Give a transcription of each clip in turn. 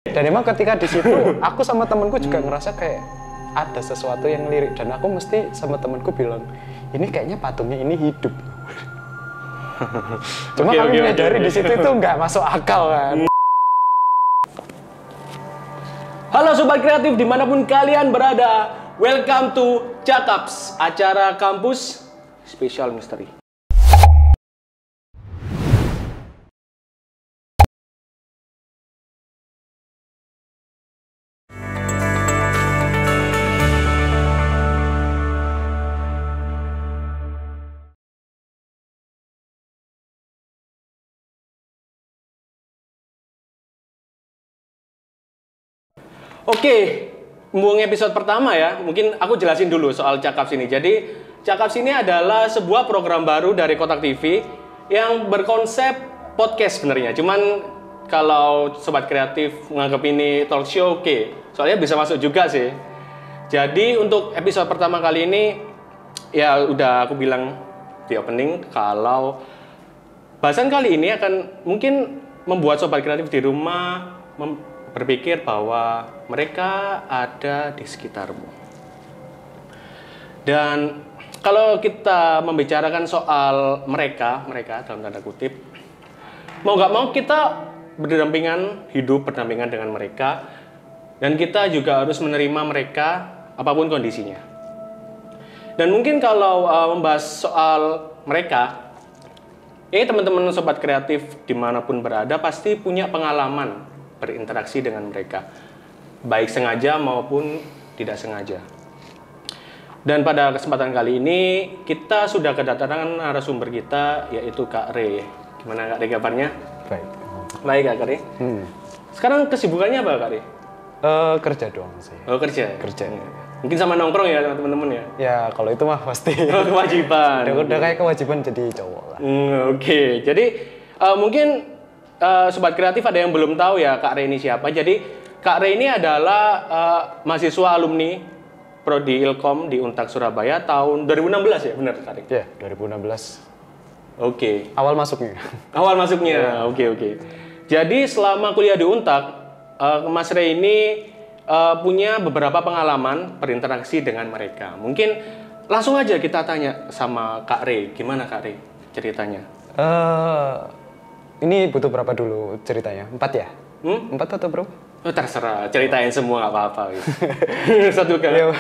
Dan emang ketika di situ aku sama temenku juga ngerasa kayak ada sesuatu yang lirik dan aku mesti sama temenku bilang ini kayaknya patungnya ini hidup. Cuma kami menyadari di situ itu nggak masuk akal kan. Halo Sobat Kreatif dimanapun kalian berada, welcome to Cakaps, acara kampus spesial misteri. Oke, mumpung episode pertama ya, mungkin aku jelasin dulu soal Cakaps ini. Jadi, Cakaps ini adalah sebuah program baru dari Kotak TV yang berkonsep podcast sebenarnya. Cuman kalau Sobat Kreatif menganggap ini talk show, oke. Soalnya bisa masuk juga sih. Jadi, untuk episode pertama kali ini, ya udah aku bilang di opening kalau bahasan kali ini akan mungkin membuat Sobat Kreatif di rumah berpikir bahwa mereka ada di sekitarmu. Dan kalau kita membicarakan soal mereka dalam tanda kutip, mau nggak mau kita hidup berdampingan dengan mereka, dan kita juga harus menerima mereka apapun kondisinya. Dan mungkin kalau membahas soal mereka, teman-teman Sobat Kreatif dimanapun berada pasti punya pengalaman berinteraksi dengan mereka, baik sengaja maupun tidak sengaja. Dan pada kesempatan kali ini kita sudah kedatangan narasumber kita, yaitu Kak Re. Gimana Kak Re kabarnya? Baik. Baik Kak Re. Sekarang kesibukannya apa Kak Re? Kerja doang sih. Oh kerja. Kerja. Mungkin sama nongkrong ya teman-teman ya? Ya kalau itu mah pasti. Kewajiban. udah kayak kewajiban jadi cowok lah. Oke. Jadi mungkin Sobat Kreatif ada yang belum tahu ya Kak Re ini siapa. Jadi Kak Re ini adalah mahasiswa alumni Prodi Ilkom di Untak Surabaya tahun 2016 ya, benar Kak Re? Ya, 2016. Oke. Awal masuknya. Awal masuknya. Oke. Jadi selama kuliah di Untak, Mas Re ini punya beberapa pengalaman berinteraksi dengan mereka. Mungkin langsung aja kita tanya sama Kak Re, gimana Kak Re ceritanya? Ini butuh berapa dulu ceritanya? 4 ya? 4 atau berapa? Oh, terserah, ceritain semua nggak apa-apa gitu. Satu kali.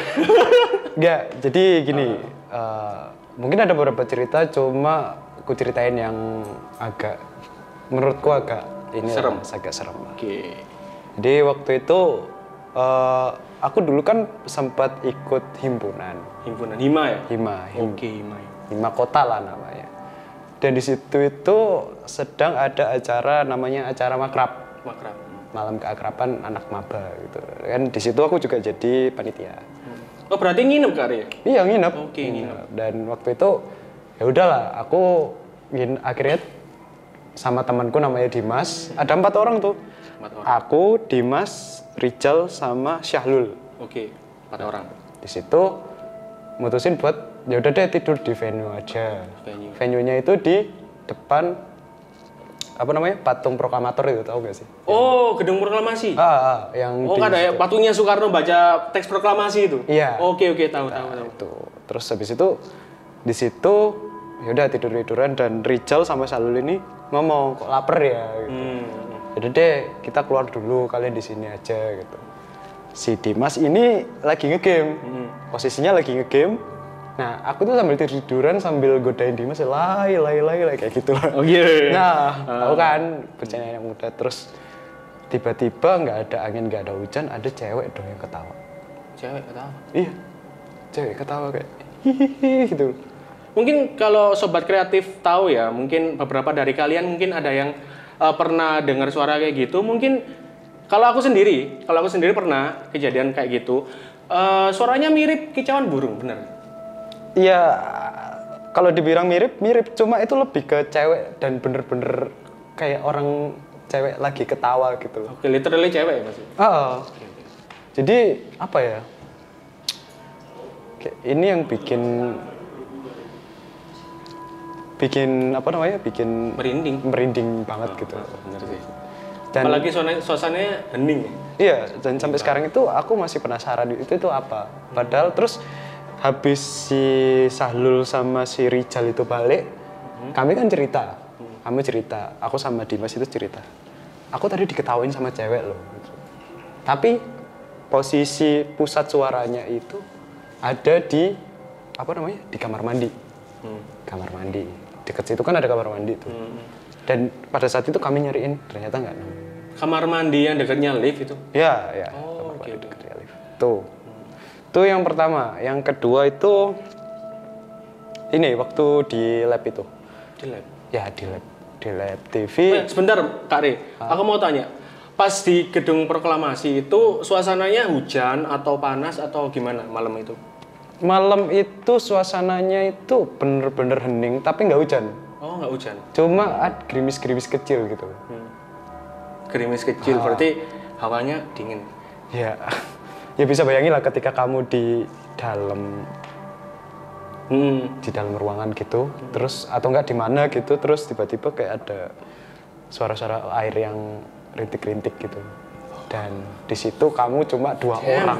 Enggak, jadi gini, mungkin ada beberapa cerita, cuma aku ceritain yang agak, menurutku agak ini serem. Agak serem. Oke. Jadi waktu itu, aku dulu kan sempat ikut himpunan. Himpunan Hima ya? Oke, Hima. Hima kota lah namanya. Dan di situ itu sedang ada acara namanya acara makrab. Malam keakraban anak maba gitu. Kan di situ aku juga jadi panitia. Oh, berarti nginep Kak Re? Iya, nginep. Oke, nginep. Dan waktu itu ya udahlah, aku akhirnya sama temanku namanya Dimas. Ada 4 orang tuh. 4 orang. Aku, Dimas, Rijal sama Syahlul. Oke, 4 orang. Di situ mutusin buat ya udah deh tidur di venue aja. Venue-nya itu di depan apa namanya? Patung proklamator itu, tahu gak sih? Oh, gedung proklamasi. Yang ada ya patungnya Soekarno baca teks proklamasi itu. Iya. Oke, tahu. Itu. Terus habis itu di situ ya udah tidur-tiduran dan Rijal sama Syahlul ini ngomong kok lapar ya gitu. Jadi deh kita keluar dulu, kalian di sini aja gitu. Si Dimas ini lagi ngegame. Posisinya lagi ngegame. Nah, aku tuh sambil tiduran sambil godain Dimas, lai kayak gitu lah. Oh iya. Nah, aku kan bercanda yang muda, terus tiba-tiba nggak ada angin, nggak ada hujan, ada cewek dong yang ketawa. Cewek ketawa? Iya, cewek ketawa kayak hihihi gitu. Mungkin kalau Sobat Kreatif tahu ya, mungkin beberapa dari kalian mungkin ada yang pernah dengar suara kayak gitu. Mungkin kalau aku sendiri pernah kejadian kayak gitu. Suaranya mirip kicauan burung, bener? Iya, kalau dibilang mirip, cuma itu lebih ke cewek dan bener-bener kayak orang cewek lagi ketawa gitu loh. Oke, literally cewek ya maksudnya? Okay. Jadi apa ya? Kayak ini yang bikin apa namanya? Bikin merinding banget gitu. Bener sih. Dan apalagi suasananya hening ya? iya, dan sampai sekarang itu aku masih penasaran itu apa. Padahal terus habis si Sahlul sama si Rijal itu balik, kami kan cerita. Kami cerita, aku sama Dimas itu cerita. Aku tadi diketawain sama cewek loh. Tapi posisi pusat suaranya itu ada di apa namanya? Di kamar mandi. Kamar mandi. Dekat situ kan ada kamar mandi tuh. Dan pada saat itu kami nyariin ternyata nggak nemu. Kamar mandi yang dekatnya lift itu? Ya. Oh, oke. Dekatnya lift. Tuh. Itu yang pertama. Yang kedua itu ini waktu di lab itu. Di lab? Ya di lab TV. Sebentar Kak Re, aku mau tanya. Pas di gedung proklamasi itu suasananya hujan atau panas atau gimana malam itu? Malam itu suasananya itu bener-bener hening tapi nggak hujan. Oh, nggak hujan? Cuma ada gerimis-gerimis kecil gitu. Gerimis kecil, berarti hawanya dingin? Ya, ya bisa bayangin lah ketika kamu di dalam ruangan gitu, terus atau enggak di mana gitu, terus tiba-tiba kayak ada suara-suara air yang rintik-rintik gitu. Dan di situ kamu cuma 2 orang.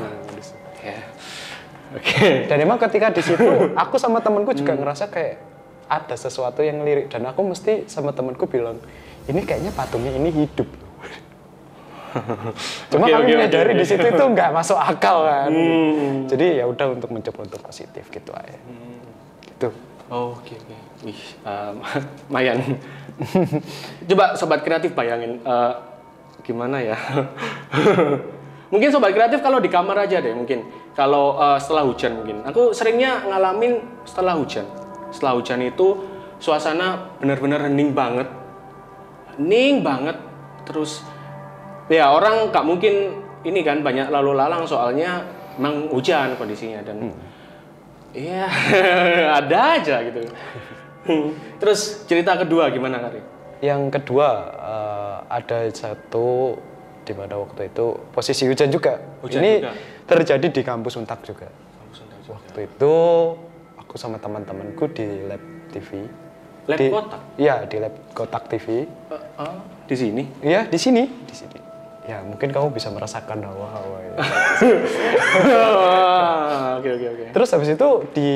Oke. Dan emang ketika di situ aku sama temanku juga ngerasa kayak ada sesuatu yang ngelirik dan aku mesti sama temanku bilang, ini kayaknya patungnya ini hidup. Cuma kami menyadari di situ itu nggak masuk akal kan. Jadi ya udah untuk mencoba untuk positif gitu aja. Gitu. Oh, oke. Wih, lumayan. Coba sobat kreatif bayangin gimana ya? Mungkin sobat kreatif kalau di kamar aja deh mungkin. Kalau setelah hujan mungkin. Aku seringnya ngalamin setelah hujan. Setelah hujan itu suasana benar-benar hening banget. Hening banget. Terus ya orang nggak mungkin ini kan banyak lalu lalang soalnya memang hujan kondisinya dan iya ada aja gitu. Terus cerita kedua gimana Kari? Yang kedua ada satu di mana waktu itu posisi hujan juga. Ini juga terjadi di kampus Untak juga. Waktu itu aku sama teman-temanku di lab TV. Lab kotak? Iya di lab kotak TV. Di sini? Iya di sini. Ya mungkin kamu bisa merasakan hawa-hawa ya. Oke. Terus habis itu di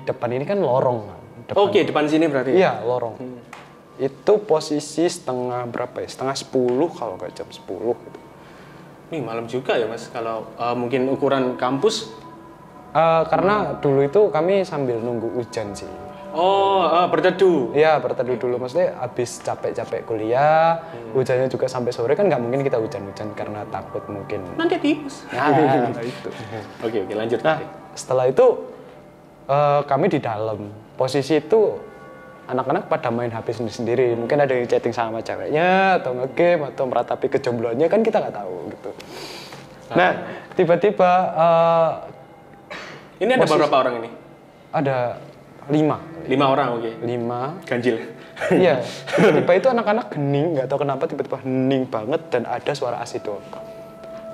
depan ini kan lorong. Oke, depan sini berarti? Iya, lorong. Itu posisi setengah berapa ya? Setengah 10 kalau nggak jam 10 gitu. Nih malam juga ya Mas, kalau mungkin ukuran kampus? Karena dulu itu kami sambil nunggu hujan sih. Oh, berteduh? Iya, berteduh dulu. Maksudnya habis capek-capek kuliah, hujannya juga sampai sore kan nggak mungkin kita hujan-hujan karena takut mungkin. Nanti tipes. Nah, itu. Oke, lanjut. Nah, setelah itu kami di dalam. Posisi itu anak-anak pada main HP sendiri-sendiri. Mungkin ada yang chatting sama ceweknya, atau nge-game, atau meratapi kejombloannya, kan kita nggak tahu gitu. Nah, tiba-tiba ini ada beberapa orang ini? Ada 5. 5 orang, oke. 5. Ganjil. Iya. Tiba-tiba itu anak-anak hening, nggak tahu kenapa tiba-tiba hening banget dan ada suara AC doang.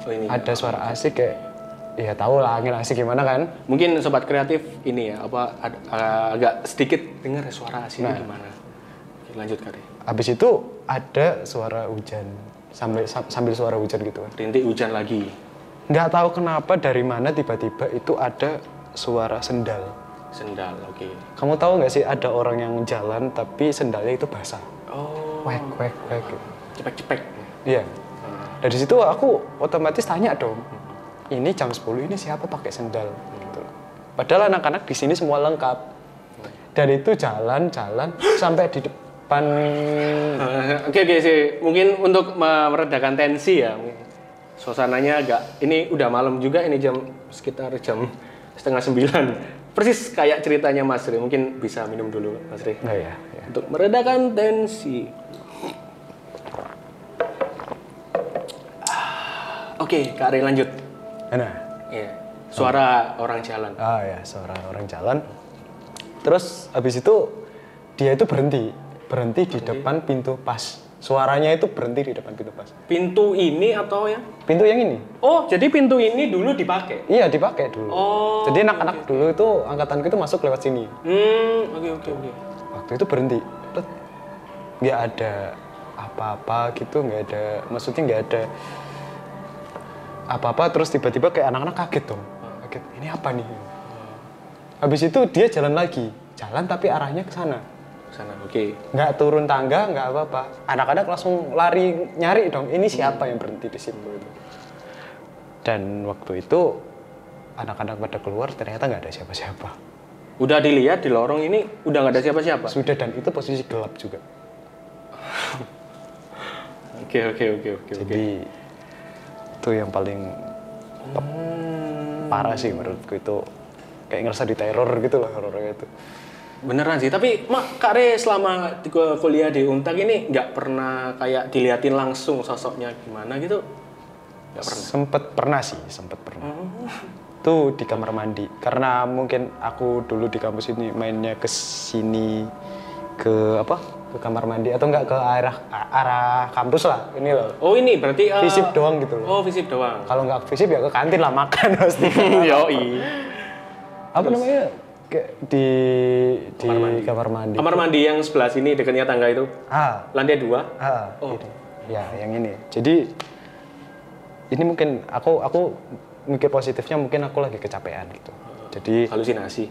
Oh, ini. Ada suara AC kayak, ya tahu lah angin AC gimana kan? Mungkin sobat kreatif ini ya, agak sedikit dengar suara AC itu gimana. Oke, lanjut Kari. Habis itu ada suara hujan, sambil suara hujan gitu kan. Rintik hujan lagi. Nggak tahu kenapa dari mana tiba-tiba itu ada suara sendal. Sendal, oke. Kamu tahu nggak sih ada orang yang jalan tapi sendalnya itu basah. Oh. Wek. Cepek-cepek. Iya. Dari situ aku otomatis tanya dong. Ini jam 10 ini siapa pakai sendal? Gitu. Padahal anak-anak di sini semua lengkap. Dan itu jalan sampai di depan. Oke sih. Mungkin untuk meredakan tensi ya. Suasananya agak, ini udah malam juga, ini sekitar jam 8:30. Persis kayak ceritanya Mas Ri. Mungkin bisa minum dulu Mas Ri. Oh ya. Untuk meredakan tensi. Oke, Kak Ri lanjut. Nah. Iya. Suara orang jalan. Ah ya, suara orang jalan. Terus habis itu dia itu berhenti di depan pintu pas. Suaranya itu berhenti di depan pintu pas. Pintu ini atau ya? Pintu yang ini. Oh, jadi pintu ini dulu dipakai? Iya, dipakai dulu. Oh. Jadi anak-anak dulu itu angkatanku itu masuk lewat sini. Oke. Waktu itu berhenti. Nggak ada apa-apa gitu, nggak ada, maksudnya nggak ada apa-apa, terus tiba-tiba kayak anak-anak kaget dong, kaget, ini apa nih? Habis itu dia jalan lagi, jalan tapi arahnya ke sana. Sana, oke. Nggak turun tangga, nggak apa-apa. Anak-anak langsung lari nyari dong, ini siapa yang berhenti di situ. Dan waktu itu anak-anak pada keluar, ternyata nggak ada siapa-siapa. Udah dilihat di lorong ini, udah nggak ada siapa-siapa? Sudah, dan itu posisi gelap juga. Oke. Jadi itu yang paling parah sih menurutku, itu kayak ngerasa diteror gitu lah horornya itu. Beneran sih, tapi Kak Re selama kuliah di Untak ini nggak pernah kayak diliatin langsung sosoknya gimana gitu? Nggak pernah? Sempet pernah. Itu di kamar mandi, karena mungkin aku dulu di kampus ini mainnya ke sini, ke kamar mandi, atau enggak ke arah kampus lah, ini loh. Oh ini berarti visip doang gitu loh. Oh visip doang. Kalau nggak visip ya ke kantin lah, makan pasti. Yoi. Apa namanya? Kayak di kamar mandi. Kamar mandi yang sebelah sini dekatnya tangga itu. Lantai 2. Oh. Ya, yang ini. Jadi ini mungkin aku mikir positifnya, mungkin aku lagi kecapean gitu. Jadi halusinasi.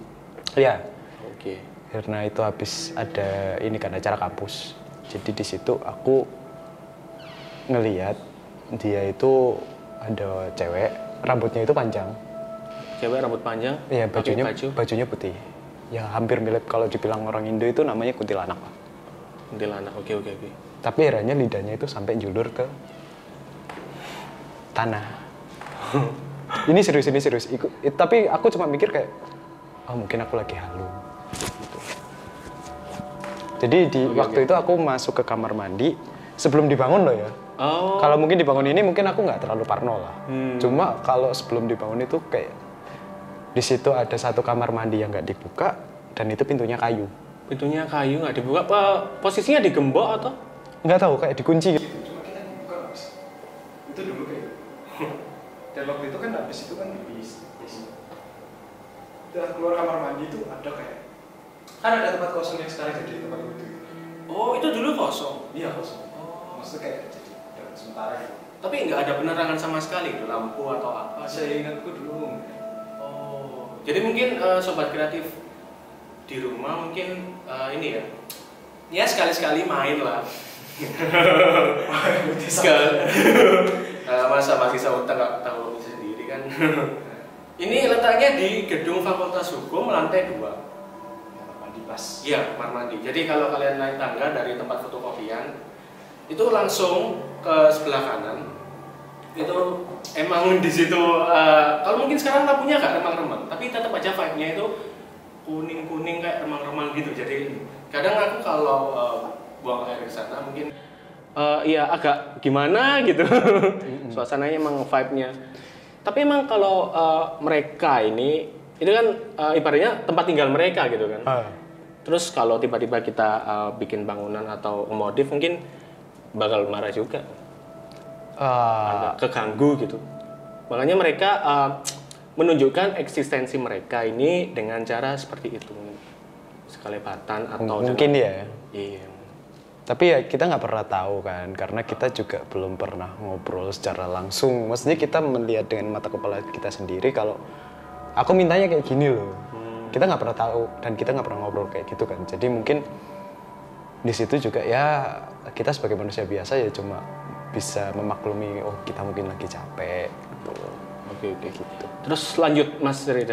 Iya. Oke. Karena itu habis ada ini kan acara kampus. Jadi di situ aku ngelihat dia itu ada cewek, rambutnya itu panjang. Cewek rambut panjang? Iya, bajunya putih. Ya hampir mirip, kalau dibilang orang Indo itu namanya kuntilanak lah. Kuntilanak, oke. Tapi herannya lidahnya itu sampai julur ke tanah. Ini serius. Tapi aku cuma mikir kayak, mungkin aku lagi halu. Gitu. Jadi waktu itu aku masuk ke kamar mandi sebelum dibangun loh ya. Kalau mungkin dibangun ini mungkin aku nggak terlalu parno lah. Cuma kalau sebelum dibangun itu kayak di situ ada satu kamar mandi yang nggak dibuka dan itu pintunya kayu. Pintunya kayu nggak dibuka? Posisinya digembok atau? Nggak tahu, kayak dikunci gitu. Cuma kita dibuka mas. Itu dulu kayak. Dan waktu itu kan habis itu kan udah keluar kamar mandi itu ada kayak, kan ada tempat kosong yang sekarang jadi tempat wudhu. Oh itu dulu kosong? Iya kosong. Maksudnya kayak jadi sementara gitu. Tapi nggak ada penerangan sama sekali, lampu atau apa? Saya ingatku dulu. Jadi mungkin sobat kreatif di rumah mungkin ini ya sekali-sekali main lah. Masa mahasiswa Untak nggak tahu sendiri kan. Ini letaknya di gedung Fakultas Hukum lantai 2. Kamar mandi pas. Iya, kamar mandi. Jadi kalau kalian naik tangga dari tempat fotokopian itu langsung ke sebelah kanan. Itu emang di situ kalau mungkin sekarang lampunya nggak remang-remang, tapi tetap aja vibe-nya itu kuning-kuning kayak remang-remang gitu. Jadi kadang aku kalau buang air ke sana mungkin ya agak gimana gitu. Suasananya emang vibe-nya. Tapi emang kalau mereka ini kan ibaratnya tempat tinggal mereka gitu kan. Terus kalau tiba-tiba kita bikin bangunan atau modif mungkin bakal marah juga. Agak keganggu gitu. Makanya mereka menunjukkan eksistensi mereka ini dengan cara seperti itu. Sekalipatan atau mungkin ya. Iya. Tapi ya kita nggak pernah tahu kan, karena kita juga belum pernah ngobrol secara langsung. Maksudnya kita melihat dengan mata kepala kita sendiri kalau aku mintanya kayak gini loh. Kita nggak pernah tahu dan kita nggak pernah ngobrol kayak gitu kan. Jadi mungkin di situ juga ya kita sebagai manusia biasa ya cuma bisa memaklumi, oh kita mungkin lagi capek gitu. Oke gitu. Terus lanjut Mas Ri,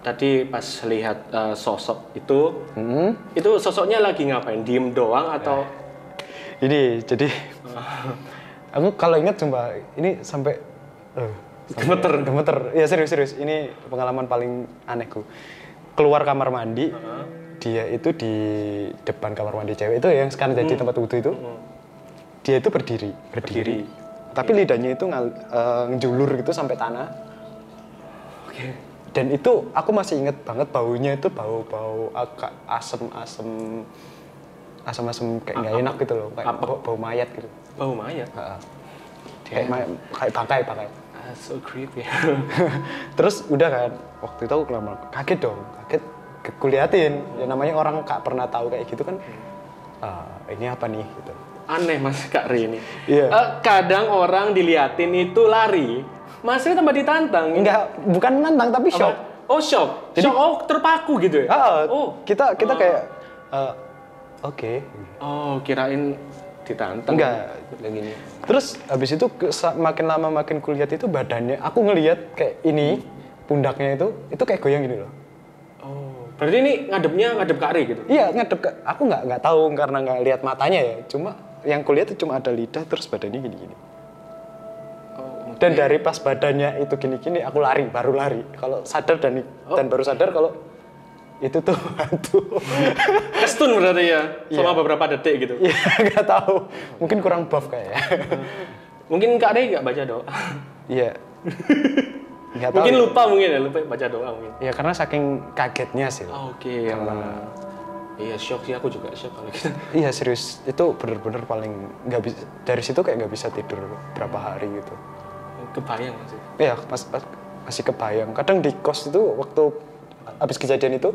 tadi pas lihat sosok itu sosoknya lagi ngapain? Diem doang atau? Ini jadi aku kalau ingat coba ini sampai gemeter. Ya serius. Ini pengalaman paling anehku. Keluar kamar mandi, dia itu di depan kamar mandi cewek itu yang sekarang jadi tempat wudhu itu. Dia itu berdiri. Tapi lidahnya itu ngejulur gitu sampai tanah. Oke. Dan itu aku masih inget banget baunya itu bau agak asem kayak nggak enak gitu loh, kayak bau mayat gitu. Bau mayat? Kayak bangkai. So creepy. Terus udah kan, waktu itu aku kaget dong, kuliatin. Ya namanya orang gak pernah tahu kayak gitu kan. Ini apa nih gitu. aneh Mas Kak Ri ini. Iya. Kadang orang diliatin itu lari, Mas Ri tambah ditantang. Enggak, bukan nantang tapi Apa? shock. Oh shock. Jadi- Shock, oh terpaku gitu ya? Kita kayak oke. Oh kirain ditantang. Enggak. Kayak gini. Terus habis itu makin lama makin kulihat itu badannya, aku ngelihat kayak ini pundaknya itu kayak goyang gini loh. Oh, berarti ini ngadep Kak Ri gitu? Iya, ngadep ke aku nggak tahu karena nggak lihat matanya ya. Cuma yang kulihat itu cuma ada lidah terus badannya gini-gini. Oh, Dan dari pas badannya itu gini-gini aku baru lari. Kalau sadar dan baru sadar kalau itu tuh hantu. Kestun berarti ya, sama beberapa detik gitu. Iya, nggak tahu. Mungkin kurang buff kayaknya. Mungkin Kak Ri nggak baca doa. Iya. Nggak tahu. Mungkin lupa lupa baca doa mungkin. Ya karena saking kagetnya sih. Oke, yang mana? Iya shock sih, aku juga shock kalau gitu. Iya serius, itu bener-bener paling nggak bisa, dari situ kayak nggak bisa tidur berapa hari gitu. Kebayang sih. Iya, masih kebayang. Kadang di kos itu waktu habis kejadian itu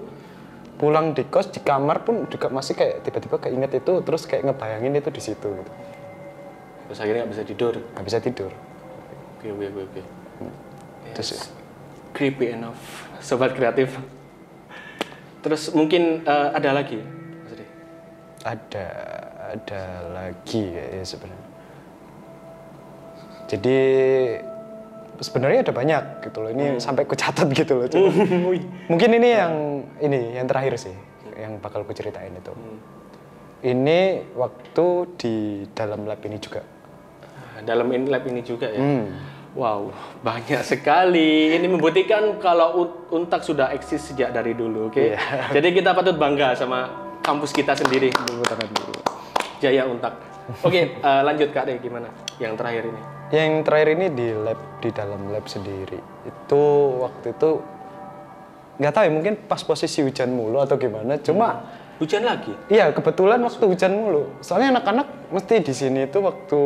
pulang di kos di kamar pun juga masih kayak tiba-tiba keinget itu terus kayak ngebayangin itu di situ gitu. Terus akhirnya nggak bisa tidur. Nggak bisa tidur. Oke. Terus Creepy enough, sobat kreatif. Terus mungkin ada lagi, Mas Ri? ada lagi ya sebenarnya. Jadi sebenarnya ada banyak gitu loh. Ini sampai ku catat gitu loh. Cuma, mungkin ini yang terakhir sih yang bakal ku ceritain itu. Ini waktu di dalam lab ini juga. Dalam lab ini juga ya. Wow, banyak sekali. Ini membuktikan kalau Untak sudah eksis sejak dari dulu, oke? Iya. Jadi kita patut bangga sama kampus kita sendiri. Jaya Untak. Oke, lanjut Kak Ri, gimana? Yang terakhir ini. Yang terakhir ini di dalam lab sendiri. Itu waktu itu nggak tahu ya, mungkin pas posisi hujan mulu atau gimana. Cuma hujan lagi? Iya, kebetulan waktu hujan mulu. Soalnya anak-anak mesti di sini itu waktu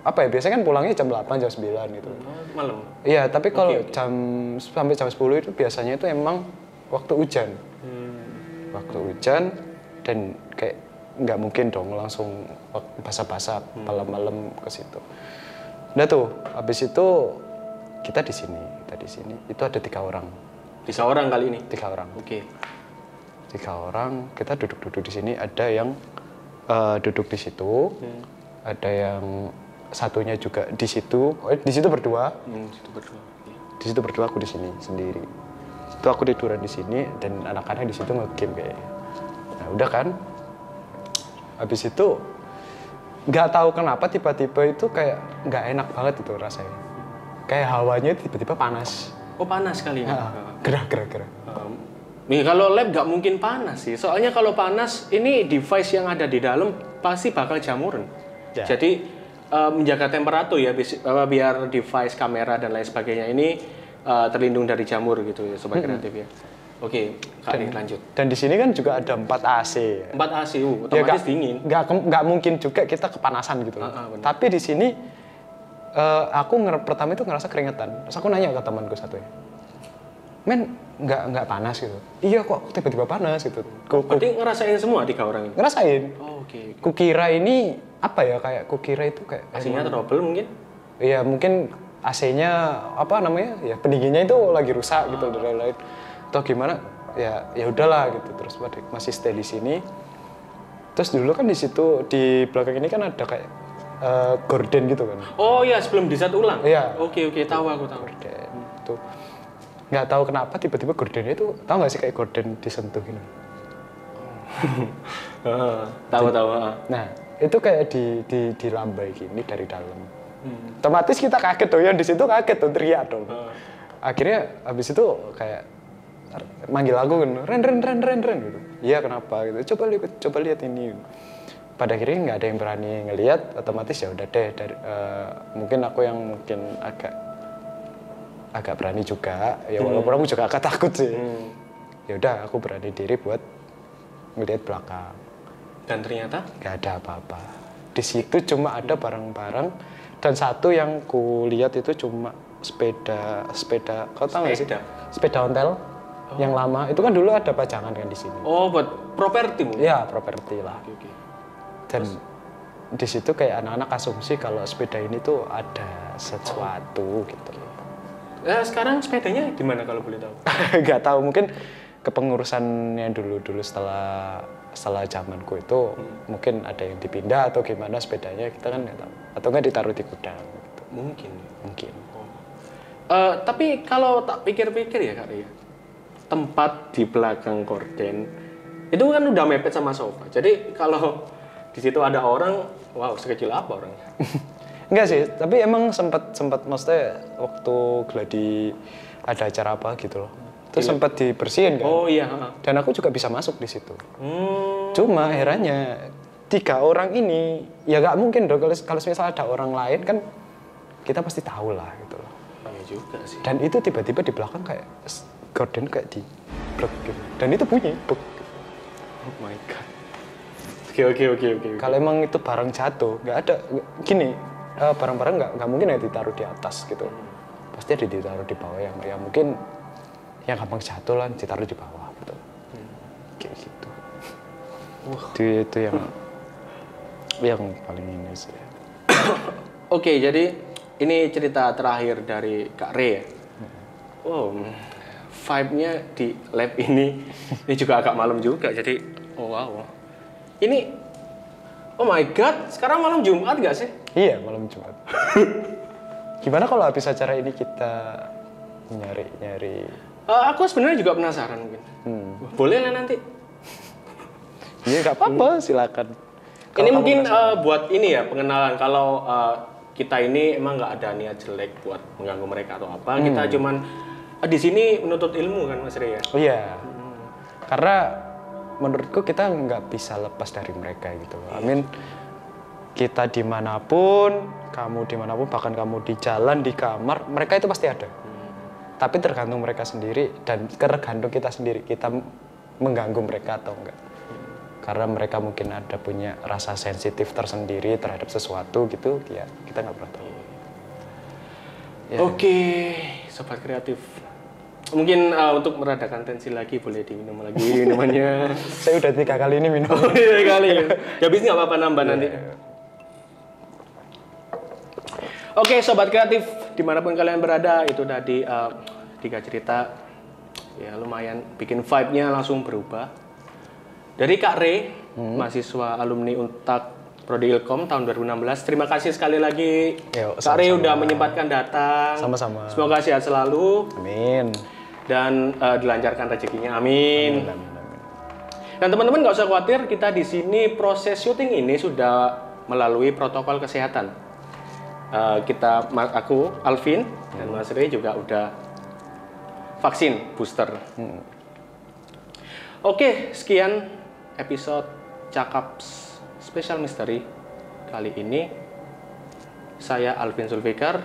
apa ya, biasanya kan pulangnya jam 8, jam 9 gitu. Malam? Iya, tapi kalau sampai jam 10 itu biasanya itu emang waktu hujan. Waktu hujan dan kayak nggak mungkin dong langsung basah-basah malam-malam ke situ. Udah tuh, habis itu kita di sini. Itu ada 3 orang. 3 orang kali ini? 3 orang. Oke. 3 orang, kita duduk-duduk di sini. Ada yang duduk di situ, ada yang satunya juga di situ. Di situ berdua. Di situ berdua, aku di sini sendiri. Itu aku tiduran di sini dan anak-anak di situ nge-game kayaknya. Nah udah kan, habis itu nggak tahu kenapa tiba-tiba itu kayak nggak enak banget itu rasanya. Kayak hawanya tiba-tiba panas. Oh panas kali ini? Gerah. Nih kalau lab nggak mungkin panas sih. Soalnya kalau panas, ini device yang ada di dalam pasti bakal jamuran. Ya. Jadi menjaga temperatur ya, biar device kamera dan lain sebagainya ini terlindung dari jamur gitu ya, sobat kreatif ya. Oke, Kak Ri, lanjut. Dan di sini kan juga ada 4 AC. 4 AC, otomatis dingin. Nggak mungkin juga kita kepanasan gitu. Tapi di sini aku pertama itu ngerasa keringetan. Terus aku nanya ke temanku satu ya, men nggak panas gitu. Iya kok tiba-tiba panas gitu. Berarti ngerasain semua 3 orang ini? Ngerasain. Oh, oke. Kukira ini apa ya, kayak kukira itu kayak AC-nya trouble mungkin? Iya mungkin AC-nya apa namanya ya, pendinginnya itu lagi rusak gitu dan lain-lain. Atau gimana ya udahlah gitu. Terus masih stay di sini. Terus dulu kan di situ di belakang ini kan ada kayak gorden gitu kan. Oh iya, sebelum diset ulang? Iya. Oke, tahu aku tahu. Gorden itu nggak tahu kenapa tiba-tiba gordennya itu, tahu nggak sih kayak gorden disentuh gini. Tahu. Nah itu kayak dilambai gini dari dalam. Otomatis kita kaget dong, yang di situ kaget dong, teriak dong. Akhirnya habis itu kayak manggil aku kan, Ren gitu. Iya kenapa gitu. Coba lihat ini. Pada akhirnya nggak ada yang berani ngelihat, otomatis ya udah deh. Mungkin aku yang agak berani juga. Ya walaupun aku juga agak takut sih. Ya udah aku berani diri buat ngelihat belakang. Dan ternyata nggak ada apa-apa. Di situ cuma ada barang-barang dan satu yang ku lihat itu cuma sepeda. Kau tahu nggak sih? Sepeda ontel yang lama. Itu kan dulu ada pajangan kan di sini. Oh, buat properti mungkin? Iya, properti lah. Oke. Dan di situ kayak anak-anak asumsi kalau sepeda ini tuh ada sesuatu gitu. Sekarang sepedanya gimana kalau boleh tahu? Nggak tahu, mungkin kepengurusan yang dulu setelah zamanku itu mungkin ada yang dipindah atau gimana sepedanya, kita kan nggak tahu. Atau nggak ditaruh di gudang gitu. Mungkin. Tapi kalau tak pikir-pikir ya Kak Ria, tempat di belakang gorden itu kan udah mepet sama sofa. Jadi kalau di situ ada orang, wow, sekecil apa orangnya? Enggak sih, tapi emang sempat maksudnya waktu gladi ada acara apa gitu loh. Terus sempat dibersihin kan. Oh iya. Dan aku juga bisa masuk di situ. Cuma herannya 3 orang ini ya nggak mungkin dong kalau misalnya ada orang lain kan kita pasti tahu lah gitu loh. Iya juga sih. Dan itu tiba-tiba di belakang kayak gorden kayak di blok gitu. Dan itu bunyi. Buk. Oh my god. Oke. Kalau emang itu barang jatuh, nggak ada gini, barang-barang nggak mungkin ya ditaruh di atas gitu. Pasti ada ditaruh di bawah yang mungkin yang gampang jatuh lah ditaruh di bawah gitu. Kayak gitu. Itu yang paling ini sih. Oke, jadi ini cerita terakhir dari Kak Re ya. Wow, vibe-nya di lab ini juga agak malam juga. Jadi, wow. Ini, oh my god, sekarang malam Jumat nggak sih? Iya, malam Jumat. Gimana kalau habis acara ini kita nyari? Aku sebenarnya juga penasaran mungkin. Boleh lah nanti. Iya, nggak apa-apa, silakan. Ini mungkin buat ini ya pengenalan. Kalau kita ini emang nggak ada niat jelek buat mengganggu mereka atau apa. Kita cuman di sini menuntut ilmu kan Mas Ria. Oh iya. Karena menurutku kita nggak bisa lepas dari mereka gitu. Kita dimanapun, kamu dimanapun, bahkan kamu di jalan, di kamar, mereka itu pasti ada. Tapi tergantung mereka sendiri dan tergantung kita sendiri, kita mengganggu mereka atau enggak. Karena mereka mungkin ada punya rasa sensitif tersendiri terhadap sesuatu gitu, ya kita nggak pernah tahu. Ya. Oke, sobat kreatif. Mungkin untuk meredakan tensi lagi boleh diminum lagi minumannya. Saya udah 3 kali ini minum. Oh, 3 kali. Ya habis nggak apa-apa nambah nanti. Oke, sobat kreatif dimanapun kalian berada, itu tadi 3 cerita ya lumayan bikin vibe-nya langsung berubah. Dari Kak Re, mahasiswa alumni Untak Prodi Ilkom tahun 2016. Terima kasih sekali lagi. Kak Re udah menyempatkan datang. Sama-sama. Semoga sehat selalu. Amin. Dan dilancarkan rezekinya, amin. Dan teman-teman nggak usah khawatir, kita di sini proses syuting ini sudah melalui protokol kesehatan. Aku Alvin dan Mas Rey juga udah vaksin booster. Oke, sekian episode Cakap Special Mystery kali ini. Saya Alvin Zulfikar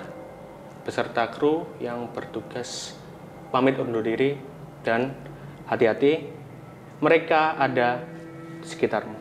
beserta kru yang bertugas pamit undur diri dan hati-hati, mereka ada di sekitarmu.